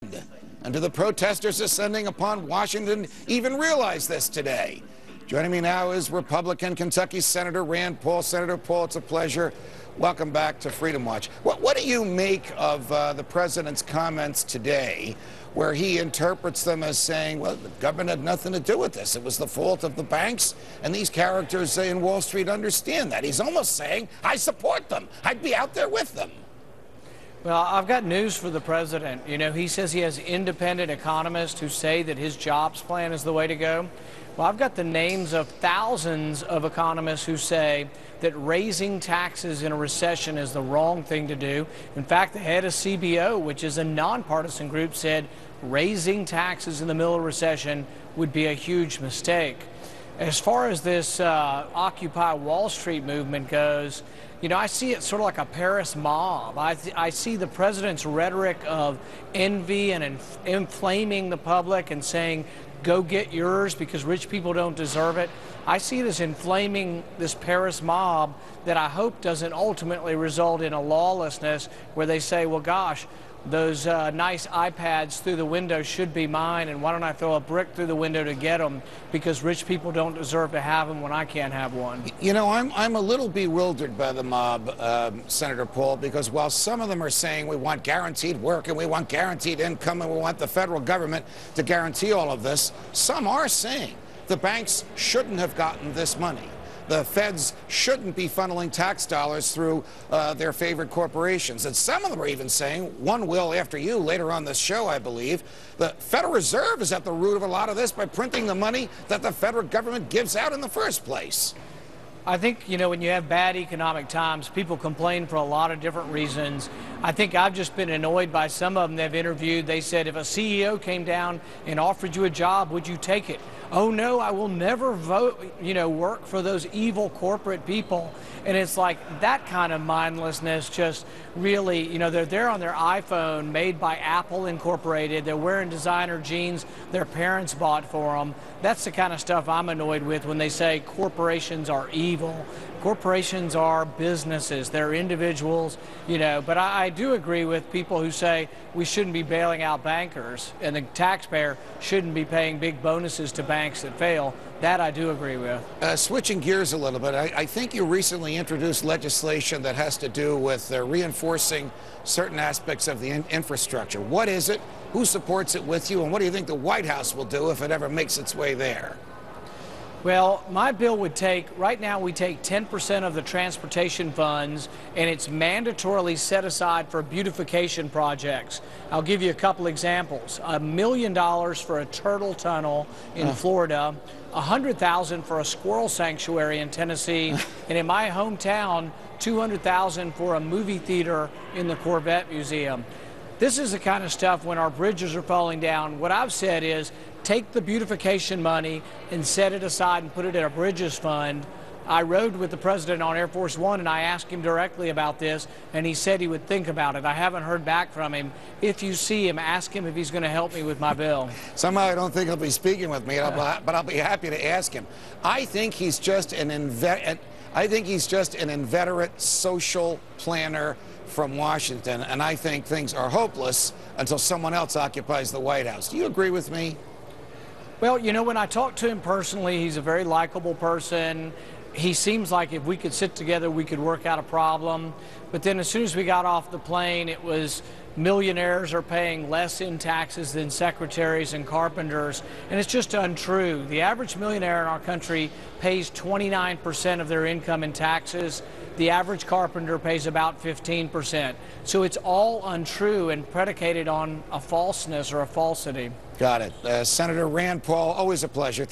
And do the protesters ascending upon Washington even realize this today? Joining me now is Republican Kentucky Senator Rand Paul. Senator Paul, it's a pleasure. Welcome back to Freedom Watch. What do you make of the president's comments today, where he interprets them as saying, well, the government had nothing to do with this. It was the fault of the banks, and these characters in Wall Street understand that. He's almost saying, I support them. I'd be out there with them. Well, I've got news for the president. You know, he says he has independent economists who say that his jobs plan is the way to go. Well, I've got the names of thousands of economists who say that raising taxes in a recession is the wrong thing to do. In fact, the head of CBO, which is a nonpartisan group, said raising taxes in the middle of a recession would be a huge mistake. As far as this Occupy Wall Street movement goes, you know, I see it sort of like a Paris mob. I see the president's rhetoric of envy and inflaming the public and saying, go get yours because rich people don't deserve it. I see this inflaming this Paris mob that I hope doesn't ultimately result in a lawlessness where they say, well, gosh, those nice iPads through the window should be mine, and why don't I throw a brick through the window to get them because rich people don't deserve to have them when I can't have one. You know, I'm a little bewildered by the mob, Senator Paul, because while some of them are saying we want guaranteed work and we want guaranteed income and we want the federal government to guarantee all of this, some are saying the banks shouldn't have gotten this money. The feds shouldn't be funneling tax dollars through their favorite corporations. And some of them are even saying, one will after you later on this show, I believe, the Federal Reserve is at the root of a lot of this by printing the money that the federal government gives out in the first place. I think, you know, when you have bad economic times, people complain for a lot of different reasons. I think I've just been annoyed by some of them they've interviewed. They said, if a CEO came down and offered you a job, would you take it? Oh, no, I will never work for those evil corporate people. And it's like that kind of mindlessness just really, you know, they're there on their iPhone made by Apple Incorporated. They're wearing designer jeans their parents bought for them. That's the kind of stuff I'm annoyed with when they say corporations are evil. Corporations are businesses. They're individuals, you know, but I do agree with people who say we shouldn't be bailing out bankers and the taxpayer shouldn't be paying big bonuses to banks that fail. That I do agree with. Switching gears a little bit, I think you recently introduced legislation that has to do with reinforcing certain aspects of the infrastructure. What is it? Who supports it with you? And what do you think the White House will do if it ever makes its way there? Well, my bill would take, right now we take 10% of the transportation funds and it's mandatorily set aside for beautification projects. I'll give you a couple examples. $1 million for a turtle tunnel in Florida, $100,000 for a squirrel sanctuary in Tennessee, and in my hometown, $200,000 for a movie theater in the Corvette Museum. This is the kind of stuff when our bridges are falling down. What I've said is take the beautification money and set it aside and put it in a bridges fund. I rode with the president on Air Force One and I asked him directly about this and he said he would think about it. I haven't heard back from him. If you see him, ask him if he's going to help me with my bill. Somehow I don't think he'll be speaking with me, but I'll be happy to ask him. I think he's just an inveterate social planner from Washington, and I think things are hopeless until someone else occupies the White House. Do you agree with me? Well, you know, when I talk to him personally, he's a very likable person. He seems like if we could sit together, we could work out a problem. But then as soon as we got off the plane, it was millionaires are paying less in taxes than secretaries and carpenters. And it's just untrue. The average millionaire in our country pays 29% of their income in taxes. The average carpenter pays about 15%. So it's all untrue and predicated on a falseness or a falsity. Got it. Senator Rand Paul, always a pleasure.